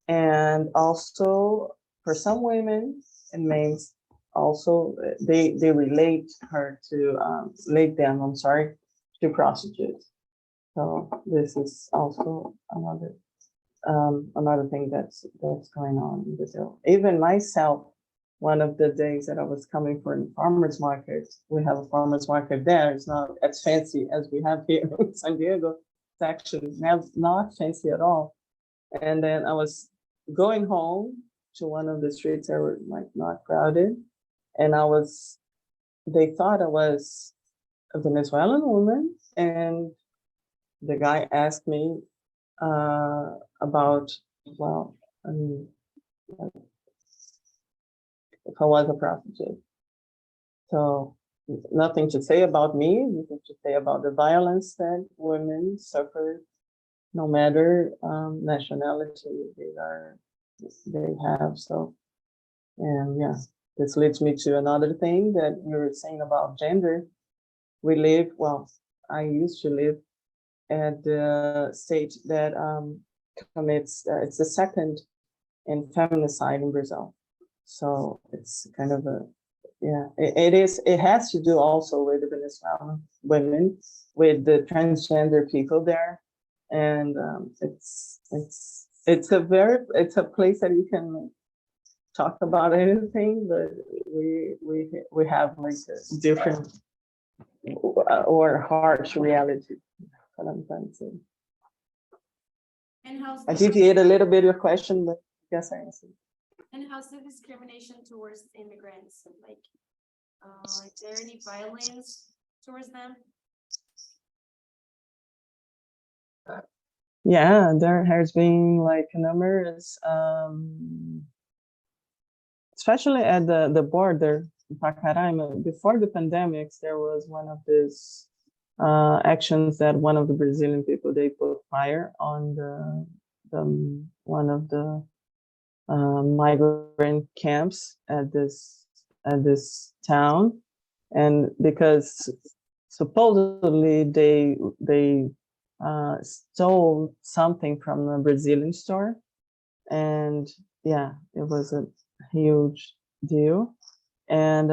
And also for some women, it means also they relate her to relate them, I'm sorry, to prostitutes. So this is also another thing that's going on in Brazil. Even myself, one of the days that I was coming for the farmers market, we have a farmers market there. It's not as fancy as we have here in San Diego. It's actually not fancy at all. And then I was going home to one of the streets that were like not crowded, and they thought I was a Venezuelan woman, and the guy asked me about, well, I mean, if I was a prostitute. So nothing to say about me, nothing to say about the violence that women suffer, no matter nationality they have. So, and yeah, this leads me to another thing that you were saying about gender. I used to live at the state that commits, it's the second in feminicide in Brazil. So it's kind of it has to do also with the Venezuelan women, with the transgender people there. And it's a place that you can talk about anything, but we have like a different or harsh reality. What I'm trying to say. And how's I deviated a little bit your question, but I guess I answered. And how's the discrimination towards immigrants? Like, is there any violence towards them? Yeah, there has been like numerous, especially at the border in Pacaraima. Before the pandemics, there was one of these actions that one of the Brazilian people, they put fire on the one of the migrant camps at this town, and because supposedly they stole something from a Brazilian store, and yeah, it was a huge deal, and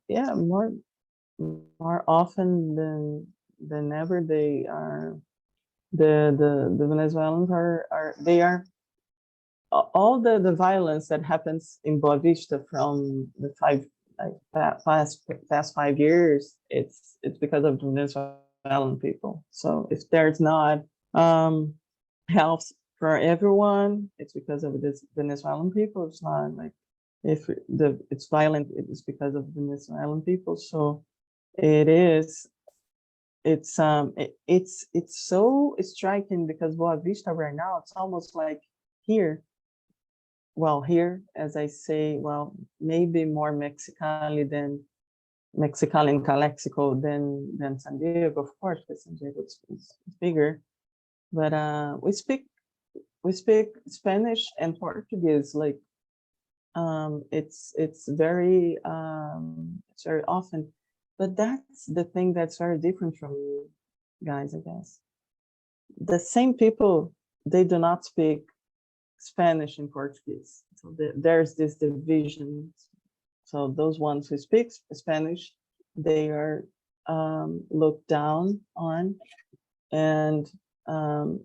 yeah, more often than ever, they are the Venezuelans are they are all the violence that happens in Boa Vista from the past 5 years, it's because of the Venezuelan people. So if there's not health for everyone, it's because of this Venezuelan people. It's not like if it's violent, it's because of Venezuelan people. So it's so striking because Boa Vista right now, it's almost like here. Well, here, as I say, well, maybe more Mexicali and Calexico than San Diego, of course, because San Diego is bigger. But we speak Spanish and Portuguese, like it's very often. But that's the thing that's very different from you guys, I guess. The same people, they do not speak Spanish and Portuguese. So there's this division. So those ones who speak Spanish, they are looked down on, and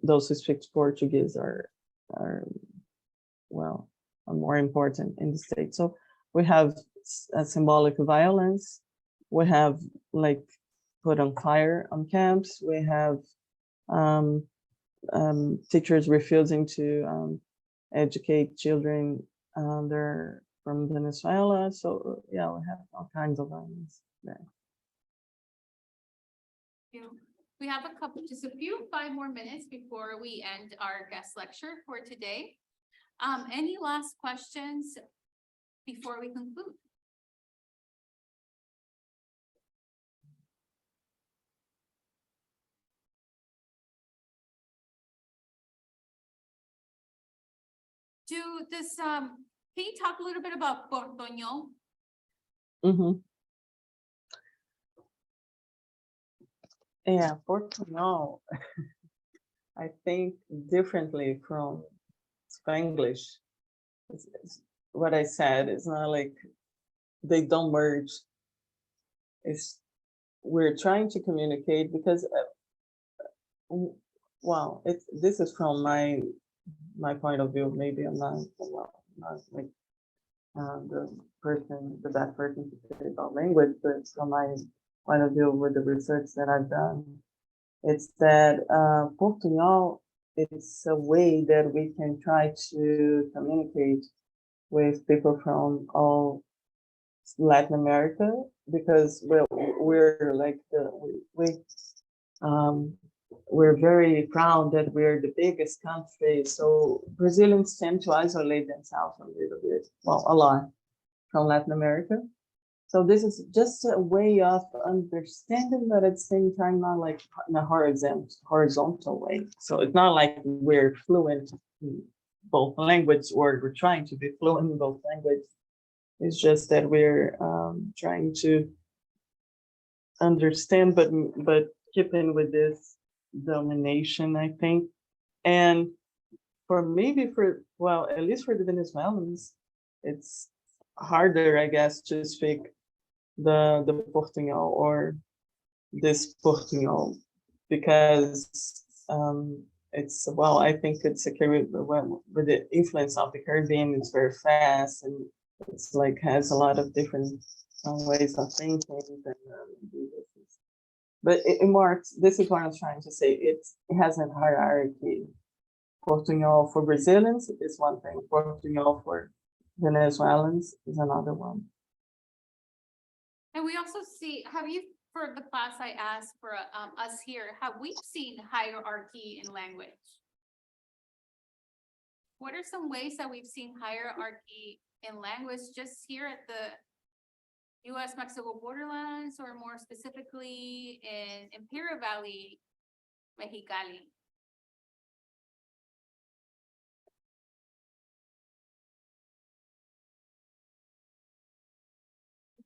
those who speak Portuguese are more important in the state. So we have a symbolic violence. We have like put on fire on camps. We have teachers refusing to educate children they're from Venezuela. So yeah, we have all kinds of violence there. We have just a few, 5 more minutes before we end our guest lecture for today. Any last questions before we conclude? Can you talk a little bit about Portoño? Yeah, Portugal. I think differently from Spanglish. What I said is not like they don't merge. It's we're trying to communicate because well, this is from my point of view. Maybe I'm not well, not like the best person to say about language, but from my point of view with the research that I've done, it's that Portuñol is a way that we can try to communicate with people from all Latin America because we're like um, we're very proud that we're the biggest country. So Brazilians tend to isolate themselves a little bit, well, a lot from Latin America. So this is just a way of understanding, but at the same time, not like in a horizontal way. So it's not like we're fluent in both languages or we're trying to be fluent in both languages. It's just that we're trying to understand, but keeping with this domination, I think. And well, at least for the Venezuelans, it's harder, I guess, to speak the Portuñol or this Portuñol because it's well, I think it's a Caribbean with the influence of the Caribbean, it's very fast and it's like has a lot of different ways of thinking and but it marks. This is what I was trying to say. It has a hierarchy. Portuñol for Brazilians is one thing. Portuñol for Venezuelans is another one. And we also see, have you, for the class I asked for us here, have we seen hierarchy in language? What are some ways that we've seen hierarchy in language just here at the US-Mexico borderlands, or more specifically in Imperial Valley, Mexicali?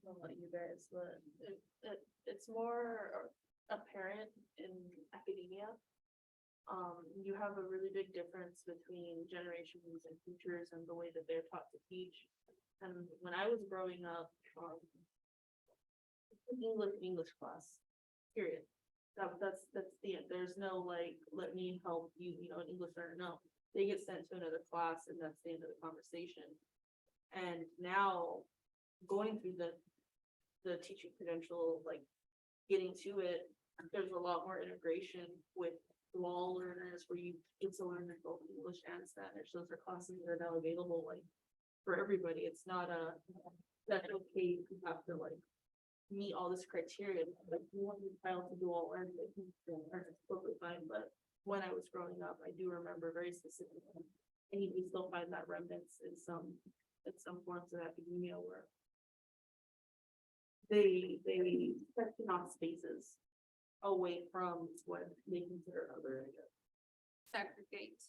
I'll let you guys, but it's more apparent in academia. You have a really big difference between generations and teachers and the way that they're taught to teach. And when I was growing up, English class, period. That's the end. There's no like, let me help you, an English learner. No, they get sent to another class and that's the end of the conversation. And now going through the teaching credential, like getting to it, there's a lot more integration with law learners where you get to learn both English and Spanish. Those are classes that are now available like for everybody. It's not that's okay if you have to like meet all this criteria. Like you want your child to do all language, it's totally fine. But when I was growing up, I do remember very specifically, and you still find that remnants in some forms of academia where they section off spaces away from what they consider other, I guess. Segregate.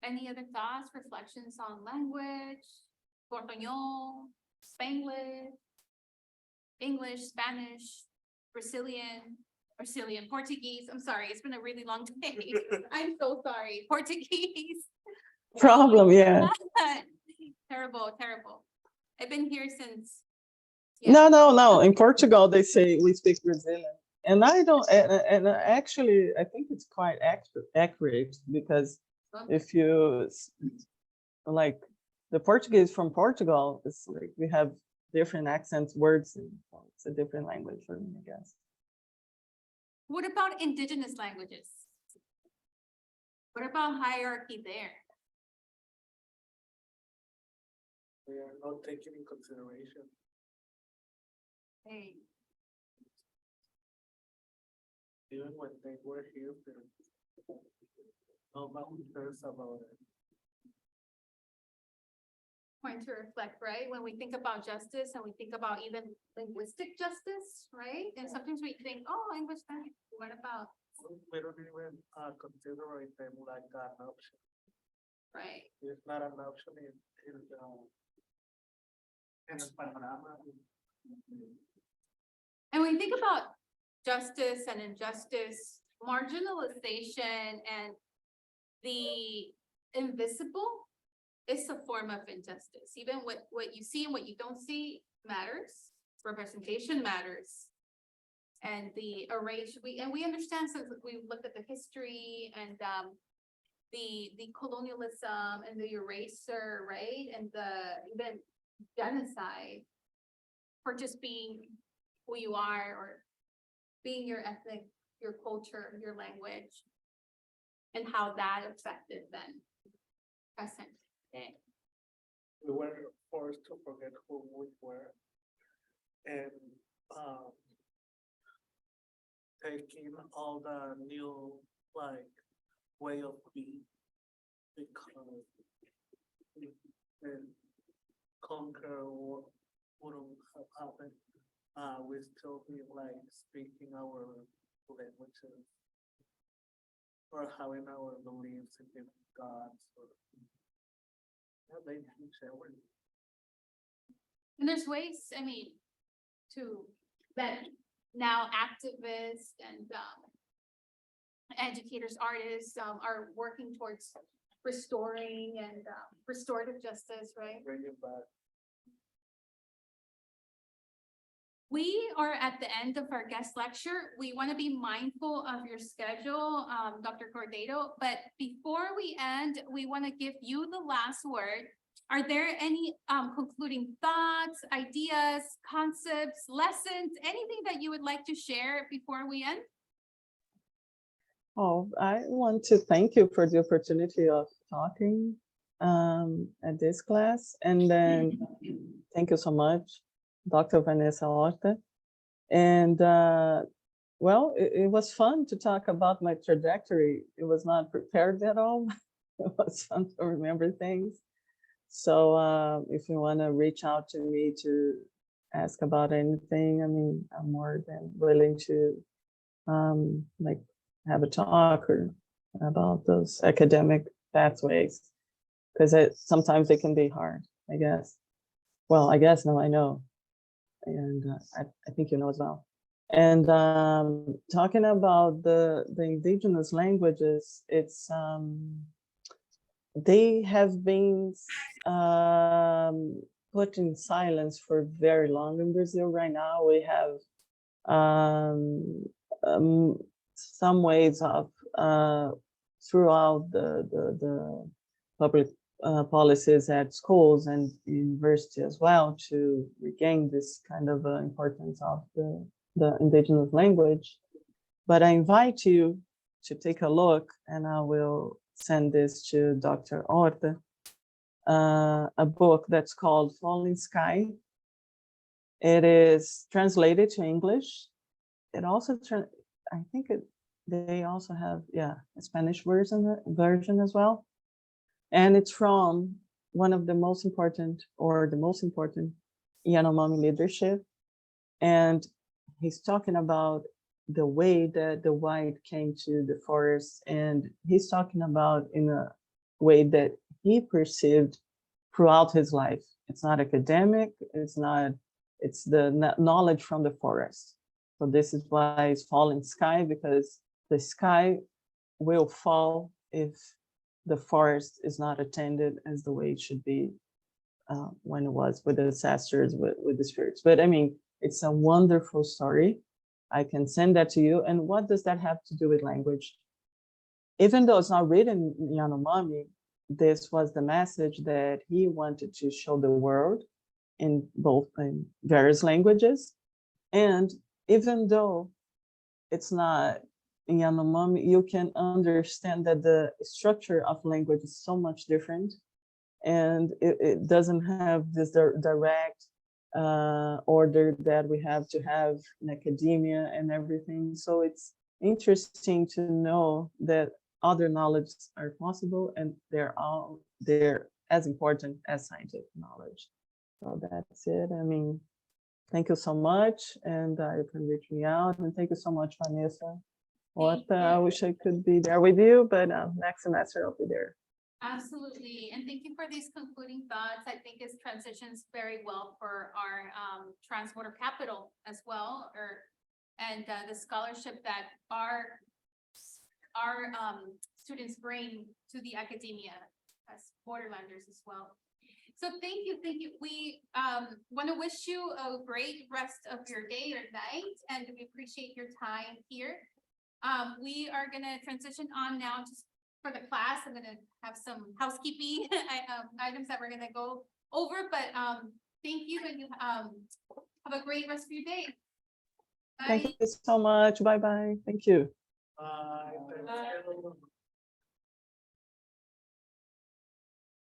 Any other thoughts, reflections on language, Portuñol, Spanglish, English, Spanish, Brazilian, Portuguese? I'm sorry, it's been a really long day. I'm so sorry. Portuguese. Problem, yeah. Terrible. I've been here since. No. In Portugal, they say we speak Brazilian. And I don't, and actually, I think it's quite accurate because if you like the Portuguese from Portugal, it's like we have different accents, words, and it's a different language for me, I guess. What about indigenous languages? What about hierarchy there? We are not taken in consideration. Hey, Even when they were here, nobody cares about it. point to reflect, right? When we think about justice and we think about even linguistic justice, right? And sometimes we think, oh, language, what about, We don't even consider them like an option. right? It's not an option in el panorama. And when we think about justice and injustice, marginalization and the invisible is a form of injustice. Even what you see and what you don't see matters. Representation matters. And the erase, we understand, since we looked at the history and the colonialism and the eraser, right? And the even genocide for just being who you are, or being your ethnic, your culture, your language, and how that affected then present day. We were forced to forget who we were. And, taking all the new, like, way of being, because and conquer what wouldn't have happened. We still be like speaking our languages, or having our beliefs in different gods, or yeah, they can share with you. And there's ways, I mean, to that now activists and educators, artists are working towards restoring and restorative justice, right? Bring it back. We are at the end of our guest lecture. We want to be mindful of your schedule, Dr. Cordero, but before we end, we want to give you the last word. Are there any concluding thoughts, ideas, concepts, lessons, anything that you would like to share before we end? Oh, I want to thank you for the opportunity of talking at this class. And then thank you so much, Dr. Vanessa Horta. And well, it was fun to talk about my trajectory. It was not prepared at all. It was fun to remember things. So if you want to reach out to me to ask about anything, I mean, I'm more than willing to like have a talk or about those academic pathways, because sometimes they can be hard, I guess. Well, I guess now I know, and I think you know as well. And talking about the indigenous languages, it's they have been put in silence for very long in Brazil. Right now, we have some ways of throughout the public policies at schools and university as well to regain this kind of importance of the indigenous language. But I invite you to take a look, and I will send this to Dr. Horta, a book that's called Falling Sky. It is translated to English. It also, I think they also have, yeah, a Spanish version as well. And it's from one of the most important, or the most important, Yanomami leadership. And he's talking about the way that the white came to the forest, and he's talking about in a way that he perceived throughout his life. It's not academic, it's the knowledge from the forest. So this is why it's falling sky, because the sky will fall if the forest is not attended as the way it should be when it was with the ancestors, with the spirits. But I mean, it's a wonderful story. I can send that to you. And what does that have to do with language? Even though it's not written in Yanomami, this was the message that he wanted to show the world in various languages. And even though it's not in Yanomami, you can understand that the structure of language is so much different, and it doesn't have this direct order that we have to have in academia and everything. So it's interesting to know that other knowledge are possible, and they're as important as scientific knowledge. So that's it. I mean, thank you so much, and you can reach me out. And thank you so much, Vanessa. I wish I could be there with you, but next semester I'll be there. Absolutely, and thank you for these concluding thoughts. I think it transitions very well for our transborder capital as well, and the scholarship that our our students bring to the academia as borderlanders as well. So thank you, thank you. We want to wish you a great rest of your day or night, and we appreciate your time here. We are gonna transition on now just for the class. I'm gonna have some housekeeping items that we're gonna go over, but thank you, and you have a great rest of your day. Thank Bye. you so much. Bye-bye. Thank you. Bye. Bye.